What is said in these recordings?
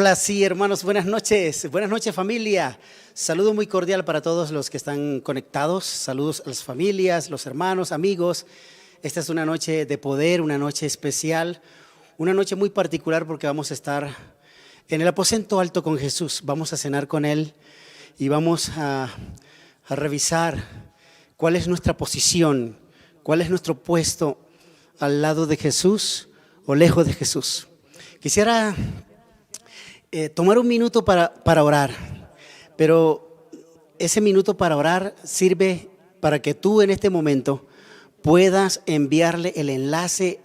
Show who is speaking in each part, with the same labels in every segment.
Speaker 1: Ahora sí, hermanos, buenas noches familia. Saludo muy cordial para todos los que están conectados. Saludos a las familias, los hermanos, amigos. Esta es una noche de poder, una noche especial, una noche muy particular porque vamos a estar en el aposento alto con Jesús. Vamos a cenar con Él y vamos a revisar cuál es nuestra posición, cuál es nuestro puesto al lado de Jesús o lejos de Jesús. Quisiera tomar un minuto para orar, pero ese minuto para orar sirve para que tú en este momento puedas enviarle el enlace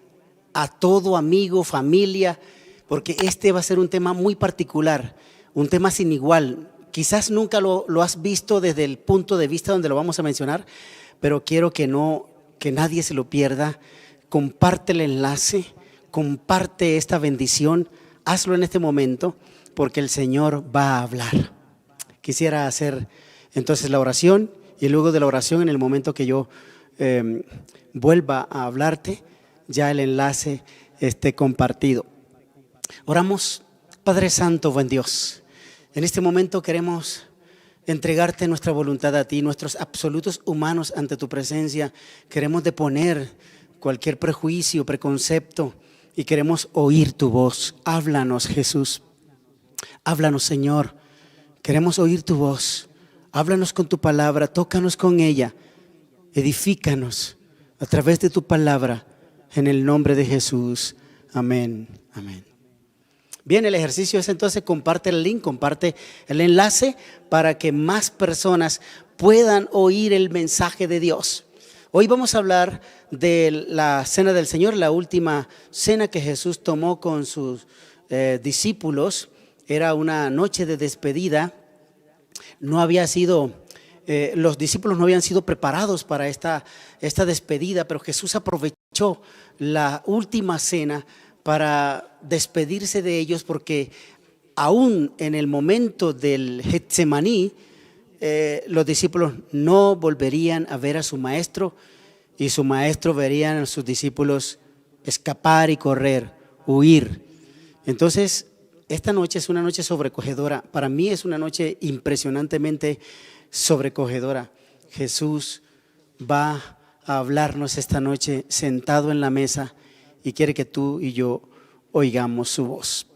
Speaker 1: a todo amigo, familia, porque este va a ser un tema muy particular, un tema sin igual. Quizás nunca lo has visto desde el punto de vista donde lo vamos a mencionar, pero quiero que nadie se lo pierda. Comparte el enlace, comparte esta bendición, hazlo en este momento porque el Señor va a hablar. Quisiera hacer entonces la oración y luego de la oración, en el momento que yo vuelva a hablarte, ya el enlace esté compartido. Oramos. Padre Santo, buen Dios, en este momento queremos entregarte nuestra voluntad a ti, nuestros absolutos humanos ante tu presencia. Queremos deponer cualquier prejuicio, preconcepto y queremos oír tu voz. Háblanos, Jesús. Háblanos, Señor. Queremos oír tu voz. Háblanos con tu palabra, tócanos con ella. Edifícanos a través de tu palabra, en el nombre de Jesús. Amén. Amén. Bien, el ejercicio es entonces comparte el link, comparte el enlace para que más personas puedan oír el mensaje de Dios. Hoy vamos a hablar de la cena del Señor, la última cena que Jesús tomó con sus discípulos. Era una noche de despedida. Los discípulos no habían sido preparados para esta despedida, pero Jesús aprovechó la última cena para despedirse de ellos, porque aún en el momento del Getsemaní, los discípulos no volverían a ver a su maestro y su maestro verían a sus discípulos escapar y correr, huir. Entonces, esta noche es una noche sobrecogedora. Para mí es una noche impresionantemente sobrecogedora. Jesús va a hablarnos esta noche sentado en la mesa y quiere que tú y yo oigamos su voz.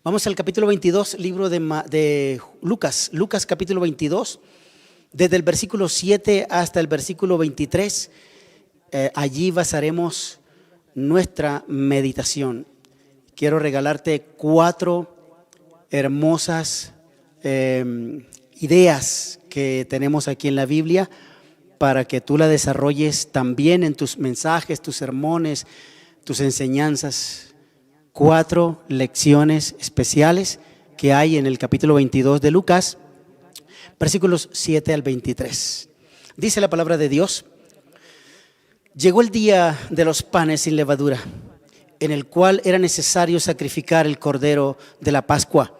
Speaker 1: Vamos al capítulo 22, libro de Lucas capítulo 22, desde el versículo 7 hasta el versículo 23. Allí basaremos nuestra meditación. Quiero regalarte 4 hermosas ideas que tenemos aquí en la Biblia para que tú la desarrolles también en tus mensajes, tus sermones, tus enseñanzas. 4 lecciones especiales que hay en el capítulo 22 de Lucas, versículos 7 al 23. Dice la palabra de Dios: llegó el día de los panes sin levadura, en el cual era necesario sacrificar el cordero de la Pascua.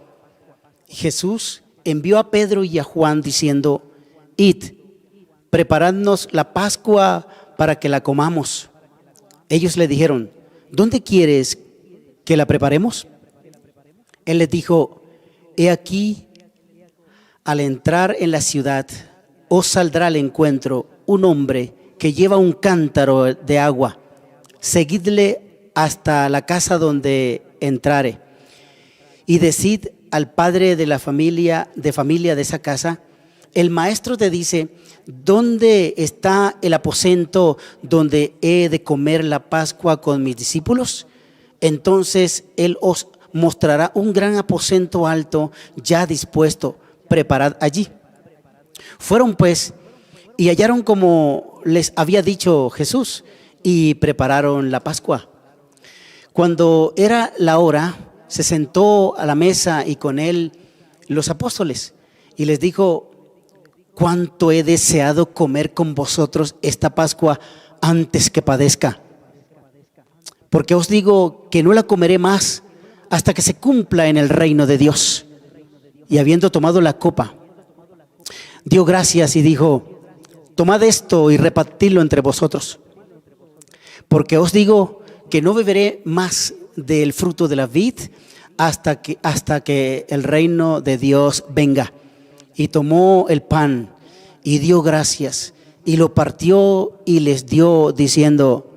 Speaker 1: Jesús envió a Pedro y a Juan diciendo: id, preparadnos la Pascua para que la comamos. Ellos le dijeron: ¿dónde quieres que la preparemos? Él les dijo: he aquí, al entrar en la ciudad, os saldrá al encuentro un hombre que lleva un cántaro de agua. Seguidle hasta la casa donde entrare, y decid al padre de familia de esa casa: el maestro te dice, ¿dónde está el aposento donde he de comer la Pascua con mis discípulos? Entonces él os mostrará un gran aposento alto ya dispuesto, preparad allí. Fueron pues y hallaron como les había dicho Jesús y prepararon la Pascua. Cuando era la hora, se sentó a la mesa y con él los apóstoles y les dijo: cuánto he deseado comer con vosotros esta Pascua antes que padezca. Porque os digo que no la comeré más hasta que se cumpla en el reino de Dios. Y habiendo tomado la copa, dio gracias y dijo: tomad esto y repartidlo entre vosotros. Porque os digo que no beberé más del fruto de la vid hasta que el reino de Dios venga. Y tomó el pan y dio gracias y lo partió y les dio diciendo: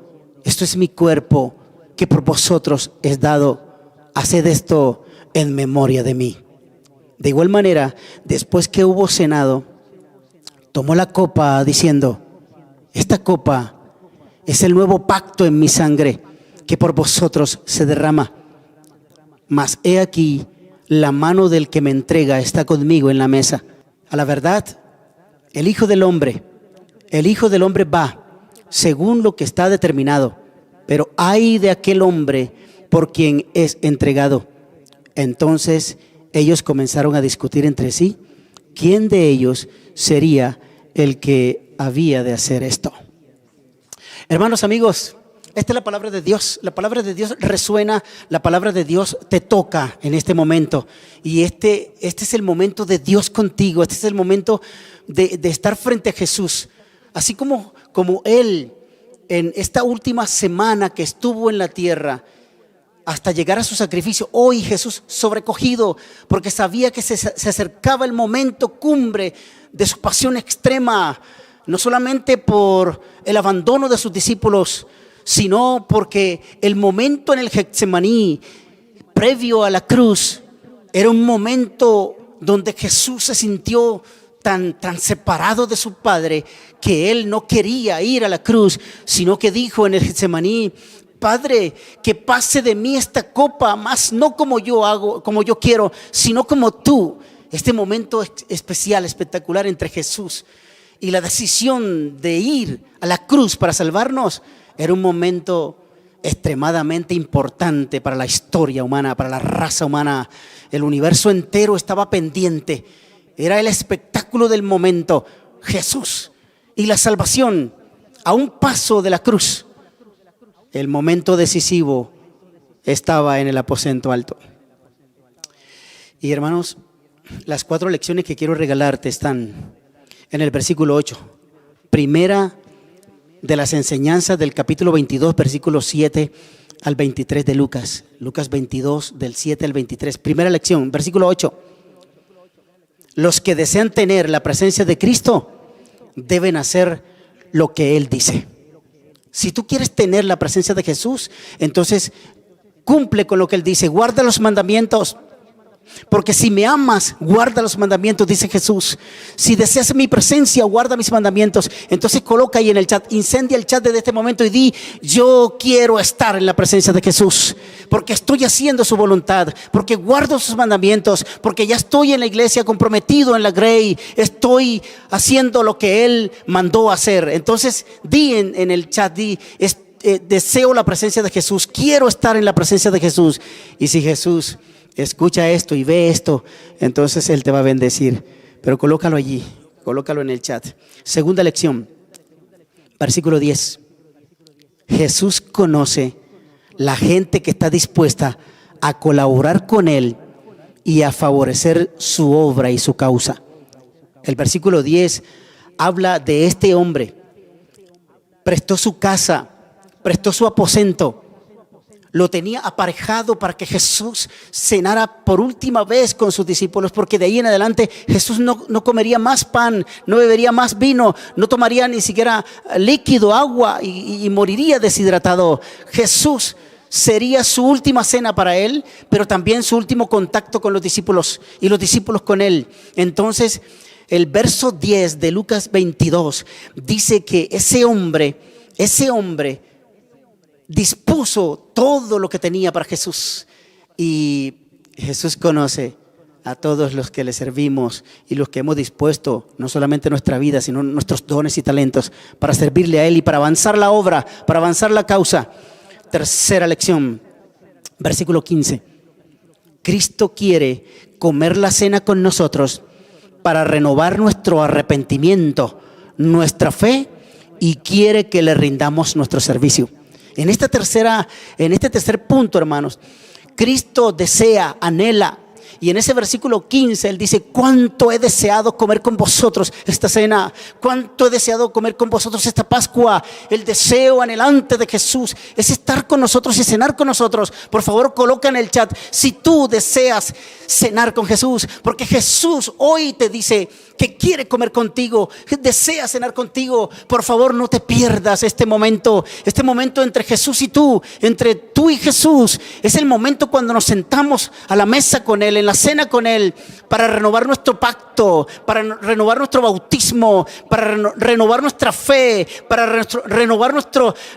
Speaker 1: esto es mi cuerpo que por vosotros es dado, haced esto en memoria de mí. De igual manera, después que hubo cenado, tomó la copa diciendo: esta copa es el nuevo pacto en mi sangre, que por vosotros se derrama. Mas he aquí, la mano del que me entrega está conmigo en la mesa. A la verdad, el Hijo del Hombre va según lo que está determinado, pero ay de aquel hombre por quien es entregado. Entonces ellos comenzaron a discutir entre sí quién de ellos sería el que había de hacer esto. Hermanos, amigos, esta es la palabra de Dios. La palabra de Dios resuena, la palabra de Dios te toca en este momento. Y este es el momento de Dios contigo. Este es el momento de estar frente a Jesús. Así como Él en esta última semana que estuvo en la tierra hasta llegar a su sacrificio, hoy Jesús sobrecogido porque sabía que se acercaba el momento cumbre de su pasión extrema, no solamente por el abandono de sus discípulos, sino porque el momento en el Getsemaní previo a la cruz era un momento donde Jesús se sintió tan separado de su Padre que Él no quería ir a la cruz, sino que dijo en el Getsemaní: Padre, que pase de mí esta copa, mas no como yo hago, como yo quiero, sino como tú. Este momento especial, espectacular entre Jesús y la decisión de ir a la cruz para salvarnos era un momento extremadamente importante para la historia humana, para la raza humana. El universo entero estaba pendiente. Era el espectáculo del momento. Jesús y la salvación a un paso de la cruz. El momento decisivo estaba en el aposento alto. Y hermanos, las 4 lecciones que quiero regalarte están en el versículo 8. Primera de las enseñanzas del capítulo 22, versículos 7 al 23 de Lucas. Lucas 22, del 7 al 23. Primera lección, versículo 8. Los que desean tener la presencia de Cristo deben hacer lo que Él dice. Si tú quieres tener la presencia de Jesús, entonces cumple con lo que Él dice. Guarda los mandamientos. Porque si me amas, guarda los mandamientos, dice Jesús. Si deseas mi presencia, guarda mis mandamientos. Entonces coloca ahí en el chat, incendia el chat desde este momento y di: yo quiero estar en la presencia de Jesús, porque estoy haciendo su voluntad, porque guardo sus mandamientos, porque ya estoy en la iglesia comprometido en la Grey, estoy haciendo lo que Él mandó hacer. Entonces di en el chat, di: deseo la presencia de Jesús, quiero estar en la presencia de Jesús. Y si Jesús escucha esto y ve esto, entonces Él te va a bendecir. Pero colócalo allí, colócalo en el chat. Segunda lección, versículo 10. Jesús conoce la gente que está dispuesta a colaborar con Él y a favorecer su obra y su causa. El versículo 10 habla de este hombre. Prestó su casa, prestó su aposento, lo tenía aparejado para que Jesús cenara por última vez con sus discípulos, porque de ahí en adelante Jesús no comería más pan, no bebería más vino, no tomaría ni siquiera líquido, agua y moriría deshidratado. Jesús sería su última cena para Él, pero también su último contacto con los discípulos y los discípulos con Él. Entonces el verso 10 de Lucas 22 dice que ese hombre dispuso todo lo que tenía para Jesús. Y Jesús conoce a todos los que le servimos y los que hemos dispuesto no solamente nuestra vida, sino nuestros dones y talentos para servirle a Él y para avanzar la obra, para avanzar la causa. Tercera lección, versículo 15. Cristo quiere comer la cena con nosotros para renovar nuestro arrepentimiento, nuestra fe, y quiere que le rindamos nuestro servicio. En este tercer punto, hermanos, Cristo desea, anhela Y en ese versículo 15 Él dice: cuánto he deseado comer con vosotros esta cena, cuánto he deseado comer con vosotros esta Pascua. El deseo anhelante de Jesús es estar con nosotros y cenar con nosotros. Por favor, coloca en el chat si tú deseas cenar con Jesús, porque Jesús hoy te dice que quiere comer contigo, que desea cenar contigo. Por favor, no te pierdas este momento entre Jesús y tú, entre tú y Jesús. Es el momento cuando nos sentamos a la mesa con Él, en la cena con Él, para renovar nuestro pacto, para renovar nuestro bautismo, para renovar nuestra fe, para renovar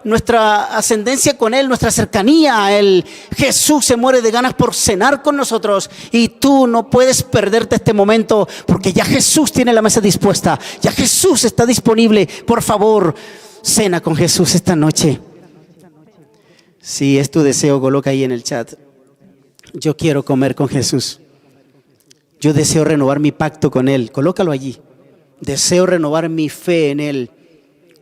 Speaker 1: nuestra ascendencia con Él, nuestra cercanía a Él. Jesús se muere de ganas por cenar con nosotros, y tú no puedes perderte este momento, porque ya Jesús tiene la mesa dispuesta, ya Jesús está disponible. Por favor, cena con Jesús esta noche. Si es tu deseo, coloca ahí en el chat: yo quiero comer con Jesús. Yo deseo renovar mi pacto con Él. Colócalo allí. Deseo renovar mi fe en Él.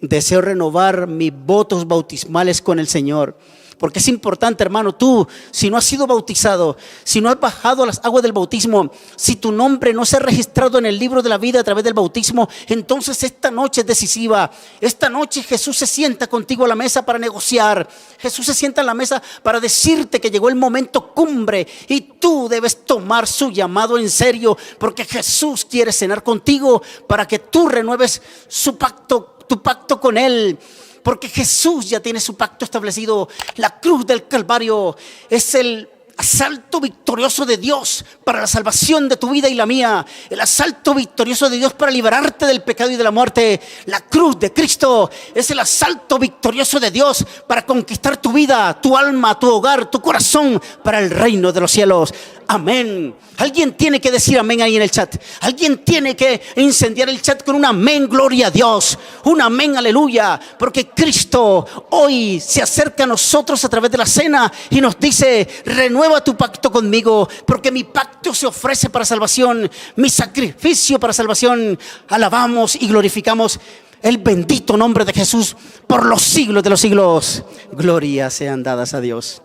Speaker 1: Deseo renovar mis votos bautismales con el Señor. Porque es importante, hermano, tú, si no has sido bautizado, si no has bajado a las aguas del bautismo, si tu nombre no se ha registrado en el libro de la vida a través del bautismo, entonces esta noche es decisiva. Esta noche Jesús se sienta contigo a la mesa para negociar. Jesús se sienta a la mesa para decirte que llegó el momento cumbre, y tú debes tomar su llamado en serio, porque Jesús quiere cenar contigo para que tú renueves su pacto, tu pacto con Él. Porque Jesús ya tiene su pacto establecido. La cruz del Calvario es el asalto victorioso de Dios para la salvación de tu vida y la mía. El asalto victorioso de Dios para liberarte del pecado y de la muerte. La cruz de Cristo es el asalto victorioso de Dios para conquistar tu vida, tu alma, tu hogar, tu corazón, para el reino de los cielos. Amén. Alguien tiene que decir amén ahí en el chat. Alguien tiene que incendiar el chat con un amén, gloria a Dios, un amén, aleluya. Porque Cristo hoy se acerca a nosotros a través de la cena y nos dice: renueva tu pacto conmigo, porque mi pacto se ofrece para salvación, mi sacrificio para salvación. Alabamos y glorificamos el bendito nombre de Jesús por los siglos de los siglos. Gloria sean dadas a Dios.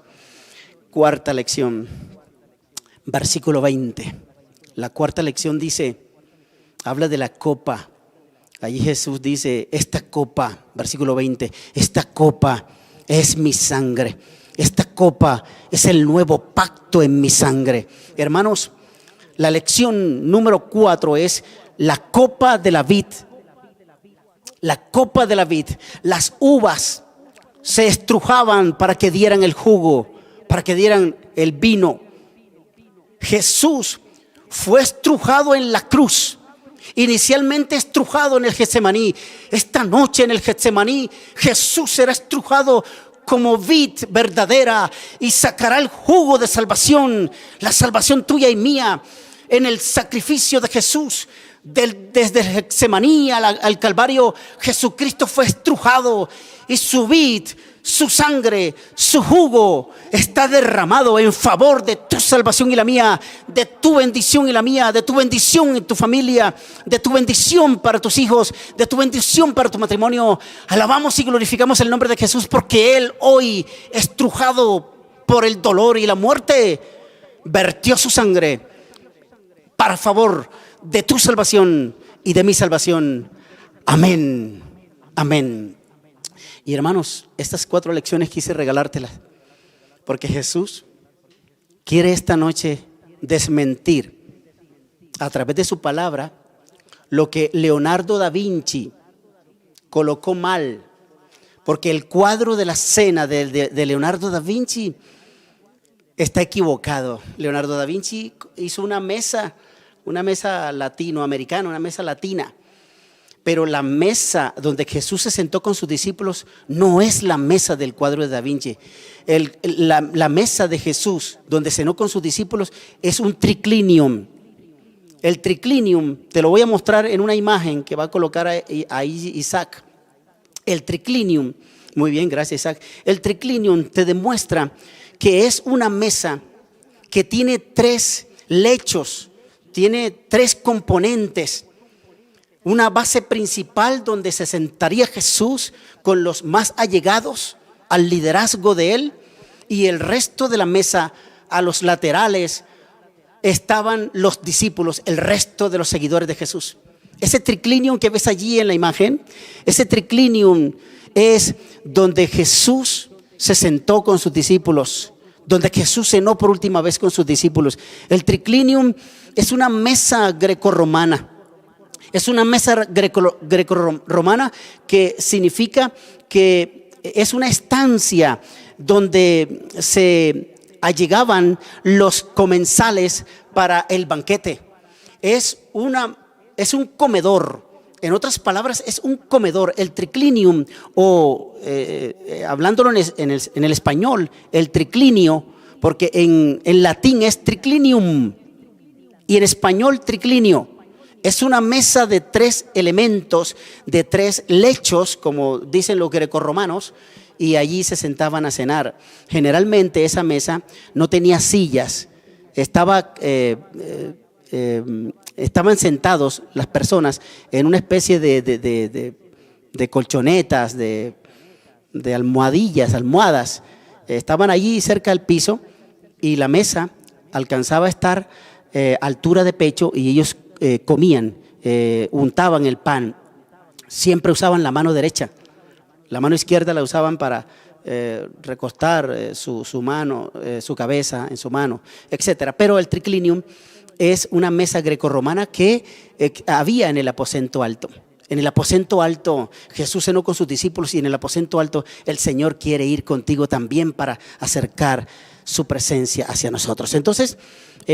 Speaker 1: Cuarta lección, versículo 20. La cuarta lección dice, habla de la copa. Allí Jesús dice: esta copa, versículo 20, esta copa es mi sangre. Esta copa es el nuevo pacto en mi sangre. Hermanos, la lección número 4 es la copa de la vid. La copa de la vid. Las uvas se estrujaban para que dieran el jugo, para que dieran el vino. Jesús fue estrujado en la cruz, inicialmente estrujado en el Getsemaní. Esta noche en el Getsemaní Jesús será estrujado como vid verdadera y sacará el jugo de salvación, la salvación tuya y mía, en el sacrificio de Jesús. Desde el Getsemaní al Calvario, Jesucristo fue estrujado, y su vid, su sangre, su jugo está derramado en favor de tu salvación y la mía, de tu bendición y la mía, de tu bendición en tu familia, de tu bendición para tus hijos, de tu bendición para tu matrimonio. Alabamos y glorificamos el nombre de Jesús, porque Él hoy, estrujado por el dolor y la muerte, vertió su sangre para favor de tu salvación y de mi salvación. Amén, amén. Y hermanos, estas 4 lecciones quise regalártelas, porque Jesús quiere esta noche desmentir a través de su palabra lo que Leonardo da Vinci colocó mal. Porque el cuadro de la cena de Leonardo da Vinci está equivocado. Leonardo da Vinci hizo una mesa latinoamericana, una mesa latina. Pero la mesa donde Jesús se sentó con sus discípulos no es la mesa del cuadro de Da Vinci. La mesa de Jesús donde cenó con sus discípulos es un triclinium. El triclinium, te lo voy a mostrar en una imagen que va a colocar ahí Isaac. El triclinium, muy bien, gracias Isaac. El triclinium te demuestra que es una mesa que tiene 3 lechos, tiene 3 componentes. Una base principal donde se sentaría Jesús con los más allegados al liderazgo de Él, y el resto de la mesa a los laterales estaban los discípulos, el resto de los seguidores de Jesús. Ese triclinium que ves allí en la imagen, ese triclinium es donde Jesús se sentó con sus discípulos, donde Jesús cenó por última vez con sus discípulos. El triclinium es una mesa grecorromana. Es una mesa grecorromana que significa que es una estancia donde se allegaban los comensales para el banquete. Es un comedor. En otras palabras, es un comedor. El triclinium, o hablándolo en el español, el triclinio, porque en latín es triclinium y en español triclinio. Es una mesa de 3 elementos, de 3 lechos, como dicen los grecorromanos, y allí se sentaban a cenar. Generalmente esa mesa no tenía sillas, estaban sentados las personas en una especie de colchonetas, de almohadas. Estaban allí cerca del piso y la mesa alcanzaba a estar a altura de pecho y ellos comían, untaban el pan. Siempre usaban la mano derecha. La mano izquierda la usaban para recostar su mano, su cabeza en su mano, etcétera. Pero el triclinium es una mesa grecorromana que había en el aposento alto. En el aposento alto Jesús cenó con sus discípulos, y en el aposento alto el Señor quiere ir contigo también para acercar su presencia hacia nosotros. Entonces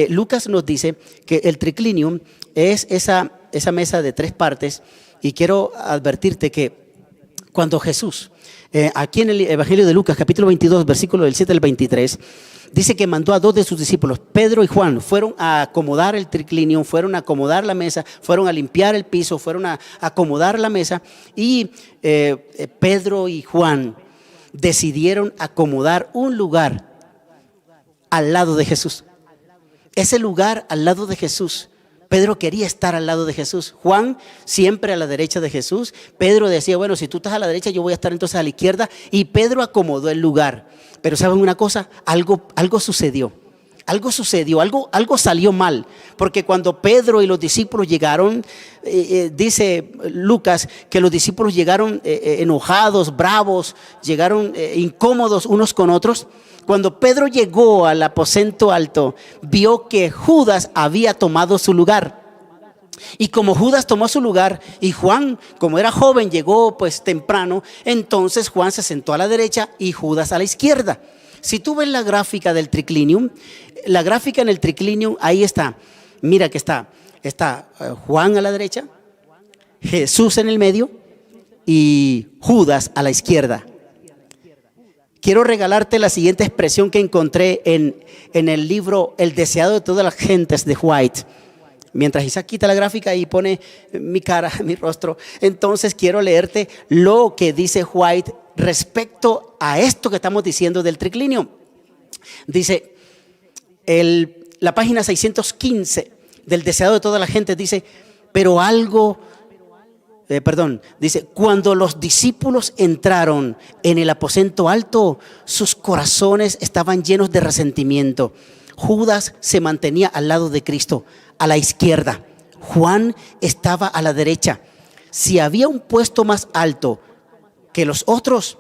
Speaker 1: Lucas nos dice que el triclinium es esa mesa de 3 partes, y quiero advertirte que cuando Jesús, aquí en el Evangelio de Lucas, capítulo 22, versículo del 7 al 23, dice que mandó a 2 de sus discípulos, Pedro y Juan, fueron a acomodar el triclinium, fueron a acomodar la mesa, fueron a limpiar el piso, fueron a acomodar la mesa, y Pedro y Juan decidieron acomodar un lugar al lado de Jesús. Ese lugar al lado de Jesús. Pedro quería estar al lado de Jesús. Juan siempre a la derecha de Jesús. Pedro decía, bueno, si tú estás a la derecha, yo voy a estar entonces a la izquierda. Y Pedro acomodó el lugar. Pero ¿saben una cosa? Algo sucedió. Algo sucedió, algo salió mal. Porque cuando Pedro y los discípulos llegaron, dice Lucas que los discípulos llegaron enojados, bravos, llegaron incómodos unos con otros. Cuando Pedro llegó al aposento alto, vio que Judas había tomado su lugar. Y como Judas tomó su lugar y Juan, como era joven, llegó pues temprano, entonces Juan se sentó a la derecha y Judas a la izquierda. Si tú ves la gráfica del triclinium, la gráfica en el triclinium, ahí está. Mira que está Juan a la derecha, Jesús en el medio y Judas a la izquierda. Quiero regalarte la siguiente expresión que encontré en el libro El deseado de todas las gentes de White. Mientras Isaac quita la gráfica y pone mi cara, mi rostro, entonces quiero leerte lo que dice White respecto a esto que estamos diciendo del triclinium. Dice, la página 615 del deseado de toda la gente dice, dice, cuando los discípulos entraron en el aposento alto, sus corazones estaban llenos de resentimiento. Judas se mantenía al lado de Cristo, a la izquierda. Juan estaba a la derecha. Si había un puesto más alto que los otros,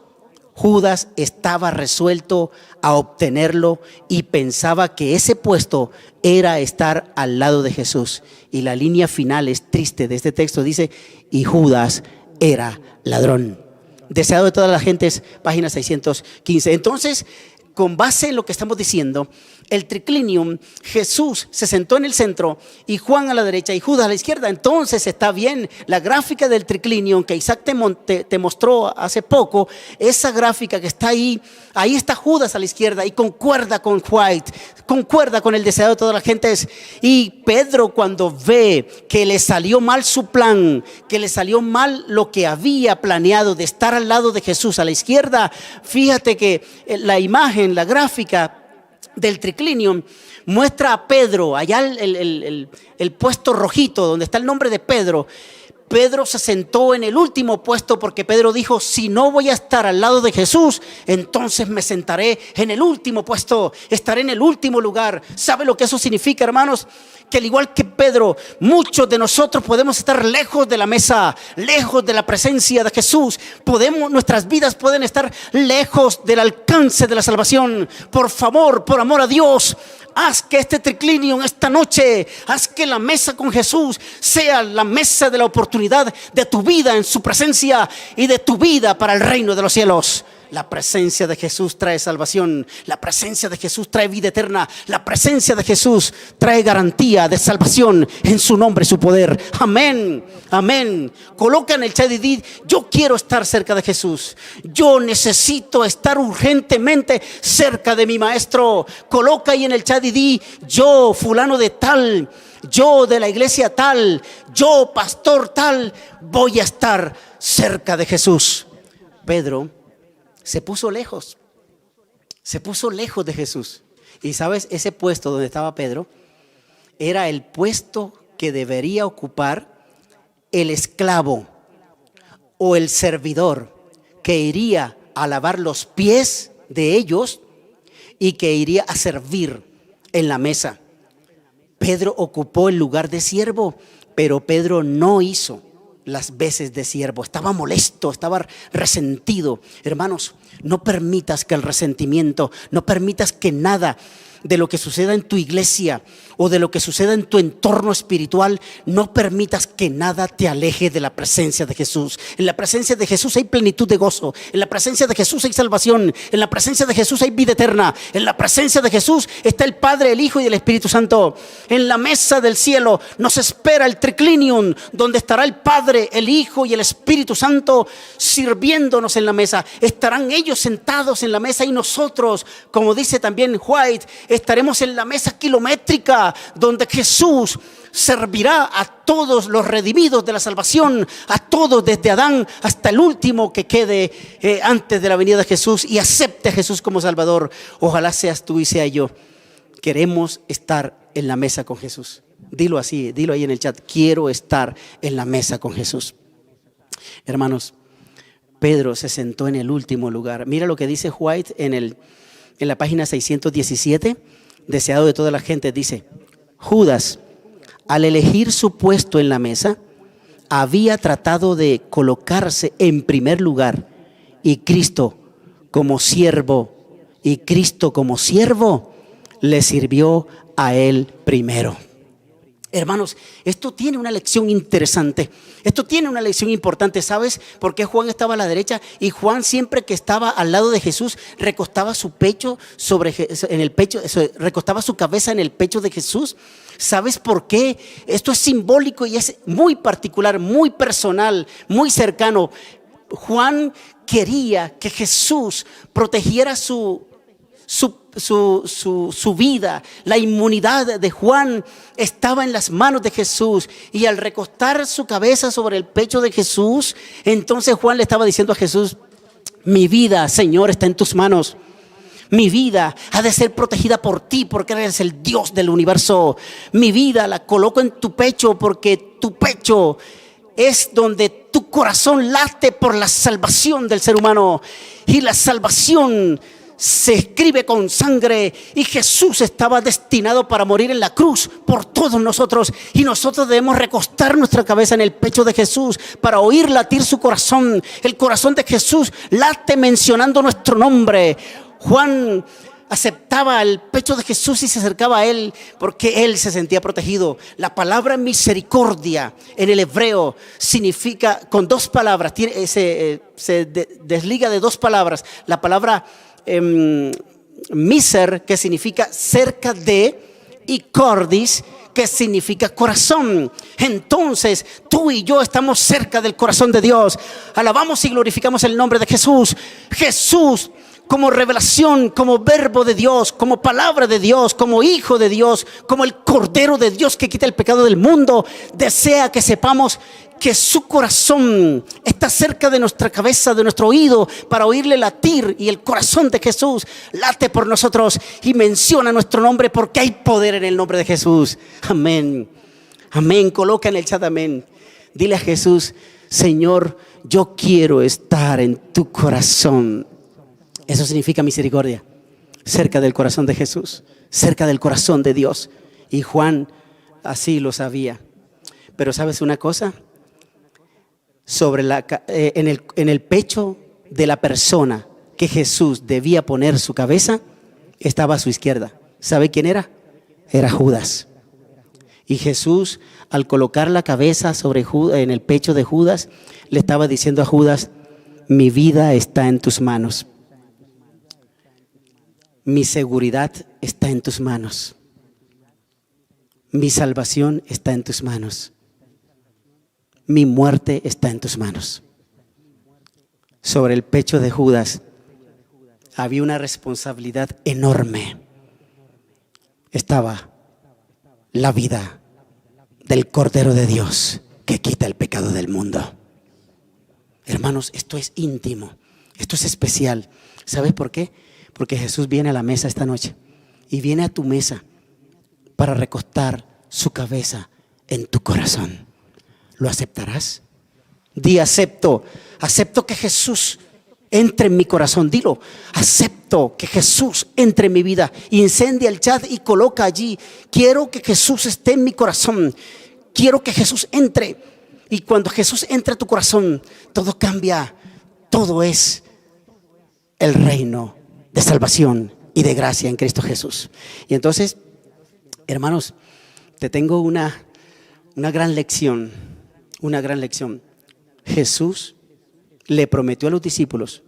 Speaker 1: Judas estaba resuelto a obtenerlo y pensaba que ese puesto era estar al lado de Jesús. Y la línea final es triste de este texto, dice, y Judas era ladrón. Deseado de todas las gentes, página 615. Entonces, con base en lo que estamos diciendo, el triclinium, Jesús se sentó en el centro y Juan a la derecha y Judas a la izquierda. Entonces está bien. La gráfica del triclinium que Isaac te mostró hace poco, esa gráfica que está ahí está Judas a la izquierda y concuerda con White, concuerda con el deseado de todas las gentes. Y Pedro, cuando ve que le salió mal su plan, que le salió mal lo que había planeado de estar al lado de Jesús a la izquierda, fíjate que la imagen, la gráfica del triclinium muestra a Pedro, allá el puesto rojito donde está el nombre de Pedro. Pedro se sentó en el último puesto porque Pedro dijo: si no voy a estar al lado de Jesús, entonces me sentaré en el último puesto, estaré en el último lugar. ¿Sabe lo que eso significa, hermanos? Que al igual que Pedro, muchos de nosotros podemos estar lejos de la mesa, lejos de la presencia de Jesús. Nuestras vidas pueden estar lejos del alcance de la salvación. Por favor, por amor a Dios, haz que este triclinio esta noche, haz que la mesa con Jesús sea la mesa de la oportunidad de tu vida en su presencia y de tu vida para el reino de los cielos. La presencia de Jesús trae salvación. La presencia de Jesús trae vida eterna. La presencia de Jesús trae garantía de salvación en su nombre y su poder. Amén, amén. Coloca en el chat y di: yo quiero estar cerca de Jesús. Yo necesito estar urgentemente cerca de mi maestro. Coloca ahí en el chat y di: yo, fulano de tal, yo de la iglesia tal, yo, pastor tal, voy a estar cerca de Jesús. Pedro se puso lejos de Jesús. Y sabes, ese puesto donde estaba Pedro era el puesto que debería ocupar el esclavo o el servidor que iría a lavar los pies de ellos y que iría a servir en la mesa. Pedro ocupó el lugar de siervo, pero Pedro no hizo las veces de siervo. Estaba molesto, estaba resentido. Hermanos, no permitas que el resentimiento, no permitas que nada de lo que suceda en tu iglesia o de lo que suceda en tu entorno espiritual, no permitas que nada te aleje de la presencia de Jesús. En la presencia de Jesús hay plenitud de gozo. En la presencia de Jesús hay salvación. En la presencia de Jesús hay vida eterna. En la presencia de Jesús está el Padre, el Hijo y el Espíritu Santo. En la mesa del cielo nos espera el triclinium, donde estará el Padre, el Hijo y el Espíritu Santo sirviéndonos en la mesa. Estarán ellos sentados en la mesa y nosotros, como dice también White, estaremos en la mesa kilométrica, donde Jesús servirá a todos los redimidos de la salvación, a todos desde Adán hasta el último que quede antes de la venida de Jesús y acepte a Jesús como Salvador. Ojalá seas tú y sea yo. Queremos estar en la mesa con Jesús. Dilo así, dilo ahí en el chat: quiero estar en la mesa con Jesús. Hermanos, Pedro se sentó en el último lugar. Mira lo que dice White en la página 617, deseado de toda la gente. Dice: Judas, al elegir su puesto en la mesa, había tratado de colocarse en primer lugar, y Cristo como siervo le sirvió a él primero. Hermanos, esto tiene una lección interesante. Esto tiene una lección importante. ¿Sabes por qué Juan estaba a la derecha? Y Juan, siempre que estaba al lado de Jesús, recostaba su recostaba su cabeza en el pecho de Jesús. ¿Sabes por qué? Esto es simbólico y es muy particular, muy personal, muy cercano. Juan quería que Jesús protegiera su vida. La inmunidad de Juan estaba en las manos de Jesús, y al recostar su cabeza sobre el pecho de Jesús, entonces Juan le estaba diciendo a Jesús: mi vida, Señor, está en tus manos. Mi vida ha de ser protegida por ti, porque eres el Dios del universo. Mi vida la coloco en tu pecho, porque tu pecho es donde tu corazón late por la salvación del ser humano, y la salvación se escribe con sangre, y Jesús estaba destinado para morir en la cruz por todos nosotros, y nosotros debemos recostar nuestra cabeza en el pecho de Jesús para oír latir su corazón. El corazón de Jesús late mencionando nuestro nombre. Juan aceptaba el pecho de Jesús y se acercaba a él porque él se sentía protegido. La palabra misericordia en el hebreo significa, con dos palabras, se desliga de dos palabras. La palabra miser, que significa cerca de, y cordis, que significa corazón. Entonces tú y yo estamos cerca del corazón de Dios. Alabamos y glorificamos el nombre de Jesús. Jesús, como revelación, como verbo de Dios, como palabra de Dios, como hijo de Dios, como el Cordero de Dios que quita el pecado del mundo, desea que sepamos que su corazón está cerca de nuestra cabeza, de nuestro oído, para oírle latir. Y el corazón de Jesús late por nosotros y menciona nuestro nombre, porque hay poder en el nombre de Jesús. Amén, amén. Coloca en el chat amén. Dile a Jesús: Señor, yo quiero estar en tu corazón. Eso significa misericordia, cerca del corazón de Jesús, cerca del corazón de Dios. Y Juan así lo sabía. Pero ¿sabes una cosa? En el pecho de la persona que Jesús debía poner su cabeza, estaba a su izquierda. ¿Sabe quién era? Era Judas. Y Jesús, al colocar la cabeza en el pecho de Judas, le estaba diciendo a Judas: mi vida está en tus manos. Mi seguridad está en tus manos. Mi salvación está en tus manos. Mi muerte está en tus manos. Sobre el pecho de Judas había una responsabilidad enorme. Estaba la vida del Cordero de Dios que quita el pecado del mundo. Hermanos, esto es íntimo, esto es especial. ¿Sabes por qué? Porque Jesús viene a la mesa esta noche y viene a tu mesa para recostar su cabeza en tu corazón. ¿Lo aceptarás? Di: acepto que Jesús entre en mi corazón. Dilo: acepto que Jesús entre en mi vida. Incendia el chat y coloca allí: quiero que Jesús esté en mi corazón. Quiero que Jesús entre. Y cuando Jesús entra a tu corazón, todo cambia. Todo es el reino de salvación y de gracia en Cristo Jesús. Y entonces, hermanos, te tengo una gran lección. Una gran lección. Jesús le prometió a los discípulos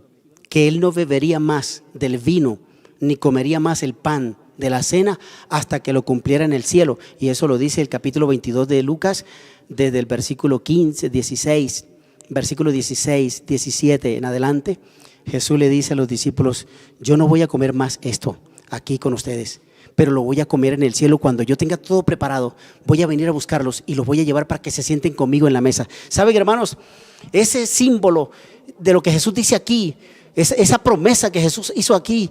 Speaker 1: que Él no bebería más del vino ni comería más el pan de la cena hasta que lo cumpliera en el cielo. Y eso lo dice el capítulo 22 de Lucas, desde el versículo 15, 16, versículo 16, 17 en adelante. Jesús le dice a los discípulos: yo no voy a comer más esto aquí con ustedes, pero lo voy a comer en el cielo. Cuando yo tenga todo preparado, voy a venir a buscarlos y los voy a llevar para que se sienten conmigo en la mesa. ¿Saben, hermanos? Ese símbolo de lo que Jesús dice aquí, esa promesa que Jesús hizo aquí,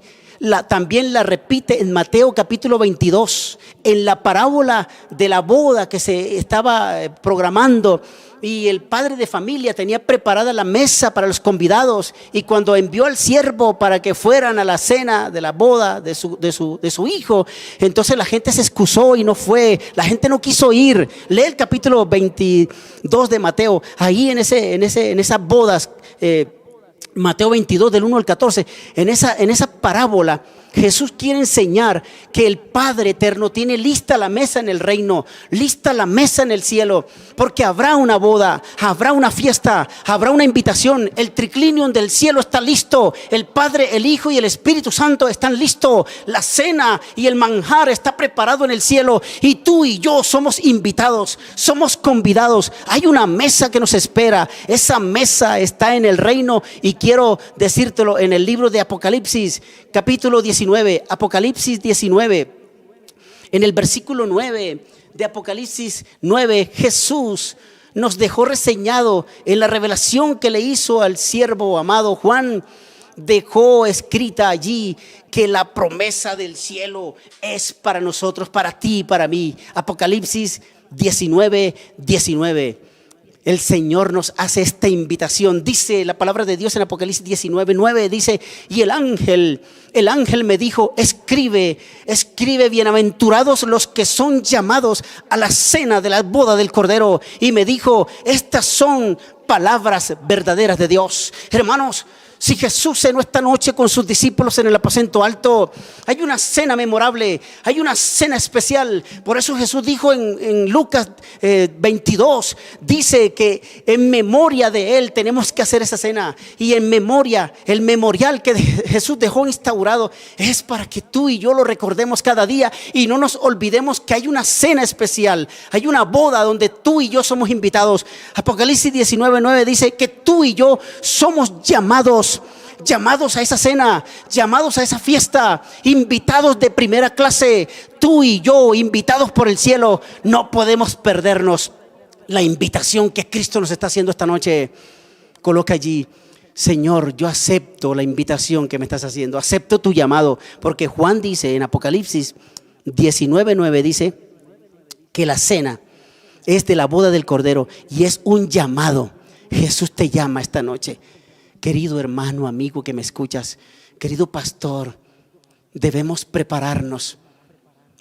Speaker 1: también la repite en Mateo capítulo 22, en la parábola de la boda que se estaba programando. Y el padre de familia tenía preparada la mesa para los convidados, y cuando envió al siervo para que fueran a la cena de la boda de su hijo, entonces la gente se excusó y no fue. La gente no quiso ir. Lee el capítulo 22 de Mateo, ahí en esas bodas, Mateo 22 del 1 al 14, en esa parábola Jesús quiere enseñar que el Padre eterno tiene lista la mesa en el reino, lista la mesa en el cielo, porque habrá una boda, habrá una fiesta, habrá una invitación. El triclinium del cielo está listo, el Padre, el Hijo y el Espíritu Santo están listos. La cena y el manjar está preparado en el cielo, y tú y yo somos invitados, somos convidados. Hay una mesa que nos espera. Esa mesa está en el reino, y quiero decírtelo en el libro de Apocalipsis capítulo 19, Apocalipsis 19, en el versículo 9 de Apocalipsis 9, Jesús nos dejó reseñado en la revelación que le hizo al siervo amado Juan. Dejó escrita allí que la promesa del cielo es para nosotros, para ti y para mí. Apocalipsis 19, 19. El Señor nos hace esta invitación. Dice la palabra de Dios en Apocalipsis 19, 9, dice: y el ángel me dijo: escribe, bienaventurados los que son llamados a la cena de la boda del Cordero. Y me dijo: estas son palabras verdaderas de Dios. Hermanos, si Jesús cenó esta noche con sus discípulos en el aposento alto, hay una cena memorable, hay una cena especial. Por eso Jesús dijo en Lucas 22, dice que en memoria de Él tenemos que hacer esa cena. Y en memoria, el memorial que Jesús dejó instaurado es para que tú y yo lo recordemos cada día, y no nos olvidemos que hay una cena especial, hay una boda donde tú y yo somos invitados. Apocalipsis 19, 9 dice que tú y yo somos llamados a esa cena, llamados a esa fiesta, invitados de primera clase. Tú y yo, invitados por el cielo. No podemos perdernos la invitación que Cristo nos está haciendo esta noche. Coloca allí: Señor, yo acepto la invitación que me estás haciendo, acepto tu llamado. Porque Juan dice en Apocalipsis 19:9, dice que la cena es de la boda del Cordero y es un llamado. Jesús te llama esta noche. Querido hermano, amigo que me escuchas, querido pastor, debemos prepararnos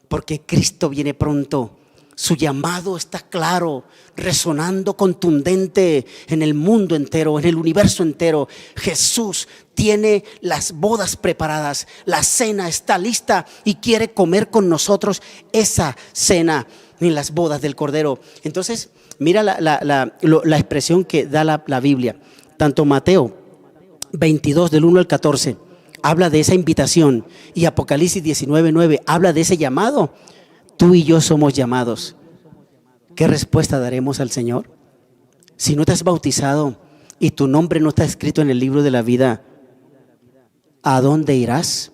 Speaker 1: porque Cristo viene pronto. Su llamado está claro, resonando contundente en el mundo entero, en el universo entero. Jesús tiene las bodas preparadas, la cena está lista y quiere comer con nosotros esa cena en las bodas del Cordero. Entonces, mira la expresión que da la Biblia. Tanto Mateo 22 del 1 al 14 habla de esa invitación y Apocalipsis 19:9 habla de ese llamado. Tú y yo somos llamados. ¿Qué respuesta daremos al Señor? Si no te has bautizado y tu nombre no está escrito en el libro de la vida, ¿a dónde irás?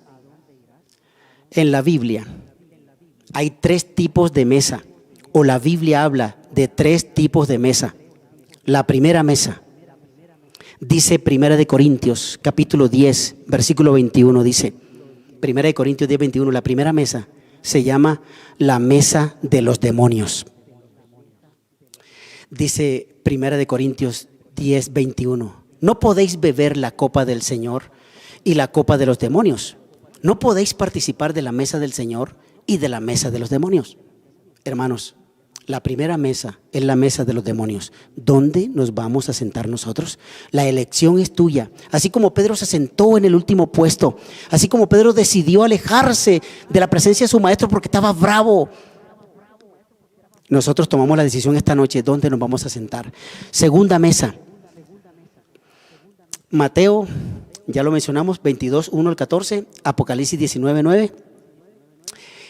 Speaker 1: En la Biblia hay 3 tipos de mesa, o la Biblia habla de 3 tipos de mesa. La primera mesa, dice Primera de Corintios, capítulo 10, versículo 21, dice, Primera de Corintios 10, 21, la primera mesa se llama la mesa de los demonios. Dice Primera de Corintios 10, 21, no podéis beber la copa del Señor y la copa de los demonios. No podéis participar de la mesa del Señor y de la mesa de los demonios. Hermanos, la primera mesa es la mesa de los demonios. ¿Dónde nos vamos a sentar nosotros? La elección es tuya. Así como Pedro se sentó en el último puesto, así como Pedro decidió alejarse de la presencia de su maestro porque estaba bravo, nosotros tomamos la decisión esta noche dónde nos vamos a sentar. Segunda mesa, Mateo, ya lo mencionamos, 22, 1 al 14, Apocalipsis 19, 9,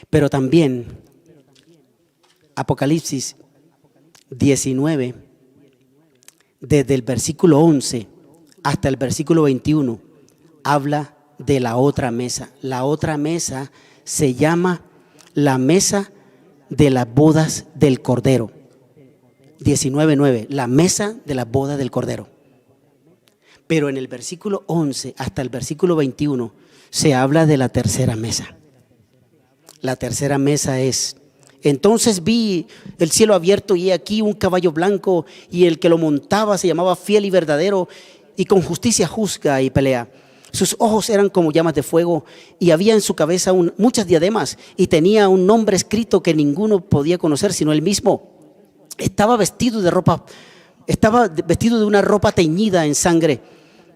Speaker 1: pero también Apocalipsis 19, desde el versículo 11 hasta el versículo 21, habla de la otra mesa. La otra mesa se llama la mesa de las bodas del Cordero. 19:9, la mesa de las bodas del Cordero. Pero en el versículo 11 hasta el versículo 21 se habla de la tercera mesa. La tercera mesa es: entonces vi el cielo abierto y he aquí un caballo blanco, y el que lo montaba se llamaba Fiel y Verdadero, y con justicia juzga y pelea. Sus ojos eran como llamas de fuego, y había en su cabeza muchas diademas, y tenía un nombre escrito que ninguno podía conocer sino él mismo. Estaba vestido de una ropa teñida en sangre,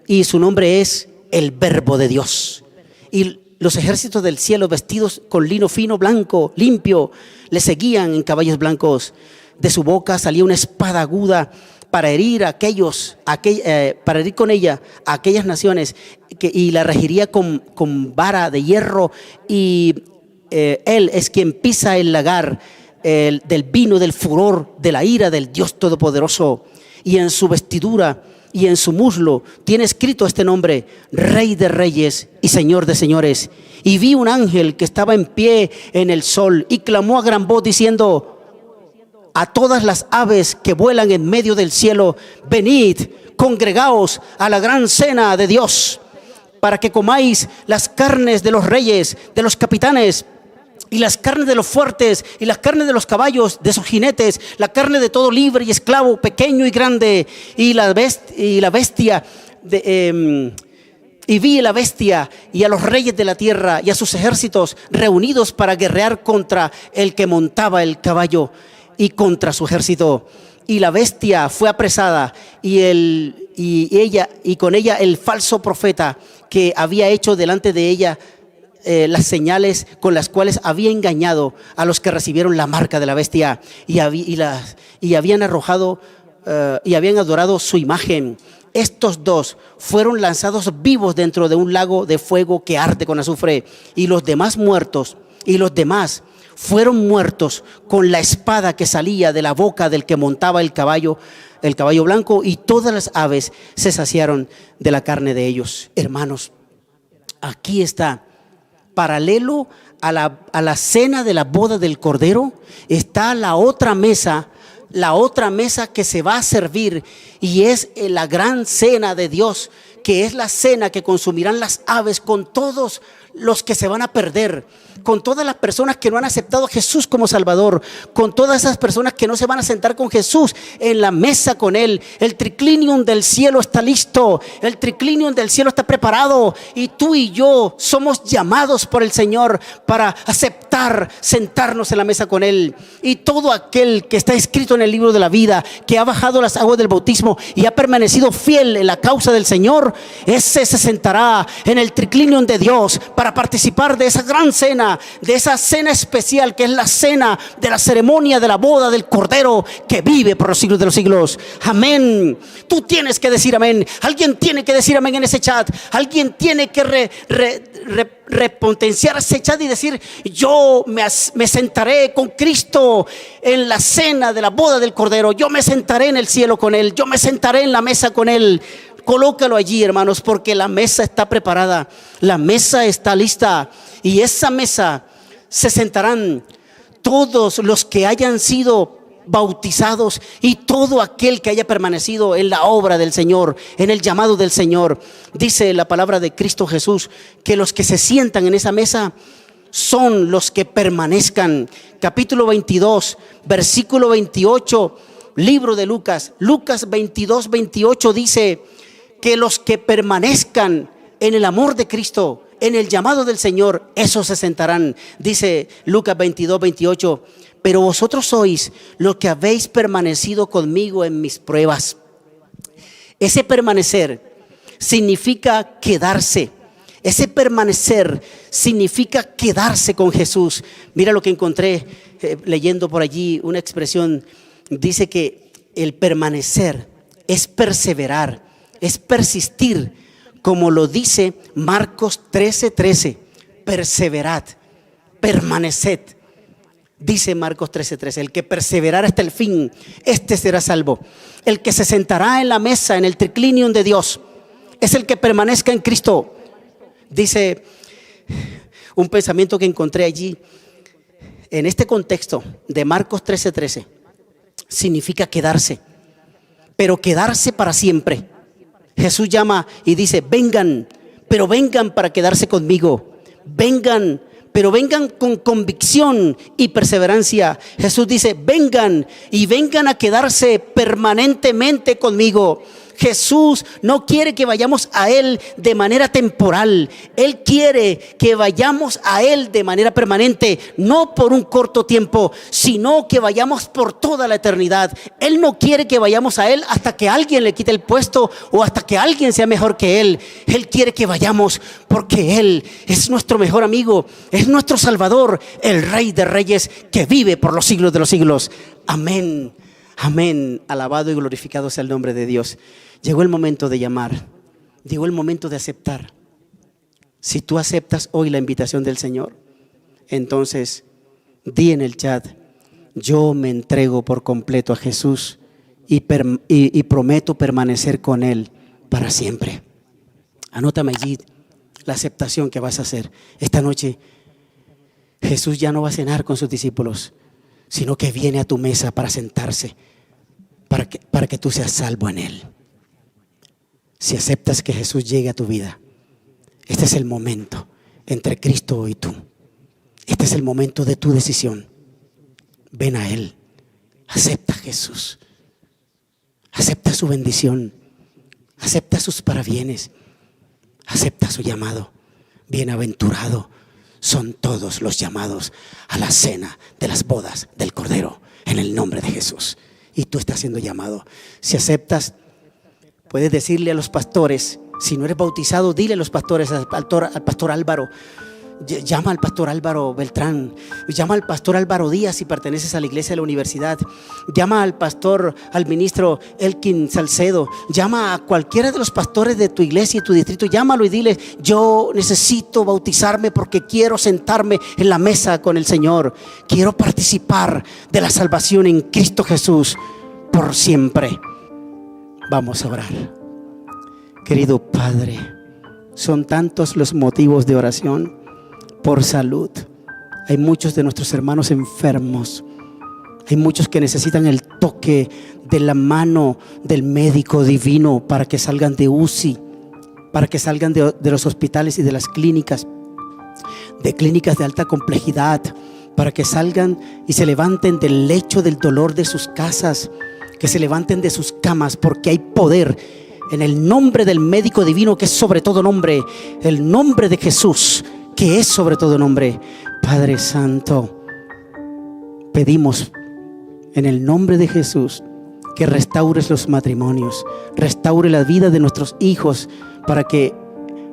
Speaker 1: y su nombre es el Verbo de Dios. Y los ejércitos del cielo, vestidos con lino fino, blanco, limpio, le seguían en caballos blancos. De su boca salía una espada aguda para herir para herir con ella a aquellas naciones, y la regiría con vara de hierro. Y él es quien pisa el lagar del vino del furor de la ira del Dios Todopoderoso. Y en su vestidura y en su muslo tiene escrito este nombre: Rey de Reyes y Señor de Señores. Y vi un ángel que estaba en pie en el sol y clamó a gran voz diciendo a todas las aves que vuelan en medio del cielo: venid, congregaos a la gran cena de Dios, para que comáis las carnes de los reyes, de los capitanes, y las carnes de los fuertes, y las carnes de los caballos, de sus jinetes, la carne de todo libre y esclavo, pequeño y grande, y la bestia y vi la bestia y a los reyes de la tierra y a sus ejércitos reunidos para guerrear contra el que montaba el caballo y contra su ejército. Y la bestia fue apresada, y con ella el falso profeta, que había hecho delante de ella las señales con las cuales había engañado a los que recibieron la marca de la bestia, y habían arrojado y habían adorado su imagen. Estos dos fueron lanzados vivos dentro de un lago de fuego que arde con azufre, y los demás fueron muertos con la espada que salía de la boca del que montaba el caballo blanco, y todas las aves se saciaron de la carne de ellos. Hermanos, aquí está, paralelo a la cena de la boda del Cordero, está la otra mesa que se va a servir, y es la gran cena de Dios que es la cena que consumirán las aves con todos los que se van a perder, con todas las personas que no han aceptado a Jesús como Salvador, con todas esas personas que no se van a sentar con Jesús en la mesa con Él. El triclinium del cielo está listo, el triclinium del cielo está preparado, y tú y yo somos llamados por el Señor para aceptar sentarnos en la mesa con Él. Y todo aquel que está escrito en el libro de la vida, que ha bajado las aguas del bautismo y ha permanecido fiel en la causa del Señor, ese se sentará en el triclinium de Dios para participar de esa gran cena, de esa cena especial que es la cena de la ceremonia de la boda del Cordero que vive por los siglos de los siglos. Amén. Tú tienes que decir amén. Alguien tiene que decir amén en ese chat. Alguien tiene que repotenciar ese chat y decir: yo me sentaré con Cristo en la cena de la boda del Cordero. Yo me sentaré en el cielo con Él. Yo me sentaré en la mesa con Él. Colócalo allí, hermanos, porque la mesa está preparada, la mesa está lista, y esa mesa se sentarán todos los que hayan sido bautizados y todo aquel que haya permanecido en la obra del Señor, en el llamado del Señor. Dice la palabra de Cristo Jesús que los que se sientan en esa mesa son los que permanezcan. Capítulo 22, versículo 28, libro de Lucas 22, 28 dice que los que permanezcan en el amor de Cristo, en el llamado del Señor, esos se sentarán. Dice Lucas 22, 28: pero vosotros sois los que habéis permanecido conmigo en mis pruebas. Ese permanecer significa quedarse. Ese permanecer significa quedarse con Jesús. Mira lo que encontré leyendo por allí una expresión. Dice que el permanecer es perseverar, es persistir, como lo dice Marcos 13:13. Perseverad, permaneced. Dice Marcos 13:13: el que perseverar hasta el fin, este será salvo. El que se sentará en la mesa, en el triclinium de Dios, es el que permanezca en Cristo. Dice un pensamiento que encontré allí en este contexto de Marcos 13:13. Significa quedarse, pero quedarse para siempre. Jesús llama y dice: vengan, pero vengan para quedarse conmigo. Vengan, pero vengan con convicción y perseverancia. Jesús dice: vengan, y vengan a quedarse permanentemente conmigo. Jesús no quiere que vayamos a Él de manera temporal. Él quiere que vayamos a Él de manera permanente, no por un corto tiempo, sino que vayamos por toda la eternidad. Él no quiere que vayamos a Él hasta que alguien le quite el puesto o hasta que alguien sea mejor que Él. Él quiere que vayamos porque Él es nuestro mejor amigo, es nuestro Salvador, el Rey de Reyes que vive por los siglos de los siglos. Amén. Amén. Alabado y glorificado sea el nombre de Dios. Llegó el momento de llamar. Llegó el momento de aceptar. Si tú aceptas hoy la invitación del Señor, entonces di en el chat: yo me entrego por completo a Jesús y prometo permanecer con Él para siempre. Anótame allí la aceptación que vas a hacer. Esta noche Jesús ya no va a cenar con sus discípulos, sino que viene a tu mesa para sentarse, para que tú seas salvo en Él. Si aceptas que Jesús llegue a tu vida, este es el momento entre Cristo y tú. Este es el momento de tu decisión. Ven a Él, acepta a Jesús, acepta su bendición, acepta sus parabienes, acepta su llamado. Bienaventurado son todos los llamados a la cena de las bodas del Cordero, en el nombre de Jesús. Y tú estás siendo llamado. Si aceptas, puedes decirle a los pastores. Si no eres bautizado, dile a los pastores, al pastor Álvaro. Llama al pastor Álvaro Beltrán, llama al pastor Álvaro Díaz si perteneces a la iglesia de la universidad, llama al ministro Elkin Salcedo, llama a cualquiera de los pastores de tu iglesia y tu distrito. Llámalo y dile: yo necesito bautizarme porque quiero sentarme en la mesa con el Señor, quiero participar de la salvación en Cristo Jesús por siempre. Vamos a orar. Querido Padre, son tantos los motivos de oración por salud. Hay muchos de nuestros hermanos enfermos. Hay muchos que necesitan el toque de la mano del médico divino para que salgan de UCI. para que salgan de los hospitales y de las clínicas, de clínicas de alta complejidad, para que salgan y se levanten del lecho del dolor de sus casas, que se levanten de sus camas, porque hay poder en el nombre del médico divino, que es sobre todo nombre, el nombre de Jesús, que es sobre todo nombre. Padre Santo, pedimos en el nombre de Jesús que restaures los matrimonios, restaure la vida de nuestros hijos, para que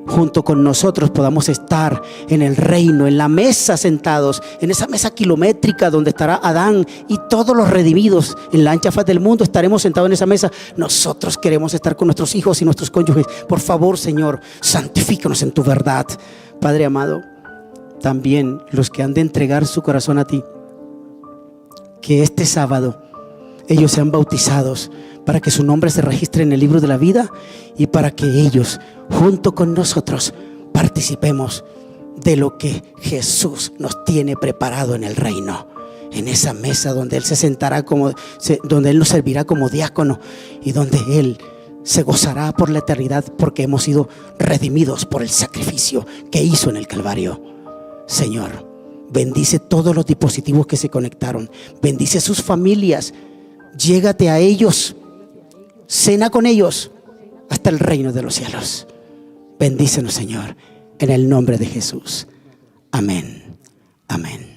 Speaker 1: junto con nosotros podamos estar en el reino, en la mesa sentados, en esa mesa kilométrica donde estará Adán y todos los redimidos. En la ancha faz del mundo estaremos sentados en esa mesa. Nosotros queremos estar con nuestros hijos y nuestros cónyuges. Por favor, Señor, santifícanos en tu verdad. Padre amado, también los que han de entregar su corazón a ti, que este sábado ellos sean bautizados, para que su nombre se registre en el libro de la vida y para que ellos, junto con nosotros, participemos de lo que Jesús nos tiene preparado en el reino, en esa mesa donde Él se sentará donde Él nos servirá como diácono y donde Él se gozará por la eternidad, porque hemos sido redimidos por el sacrificio que hizo en el Calvario. Señor, bendice todos los dispositivos que se conectaron, bendice sus familias, llégate a ellos, cena con ellos hasta el reino de los cielos. Bendícenos, Señor, en el nombre de Jesús. Amén. Amén.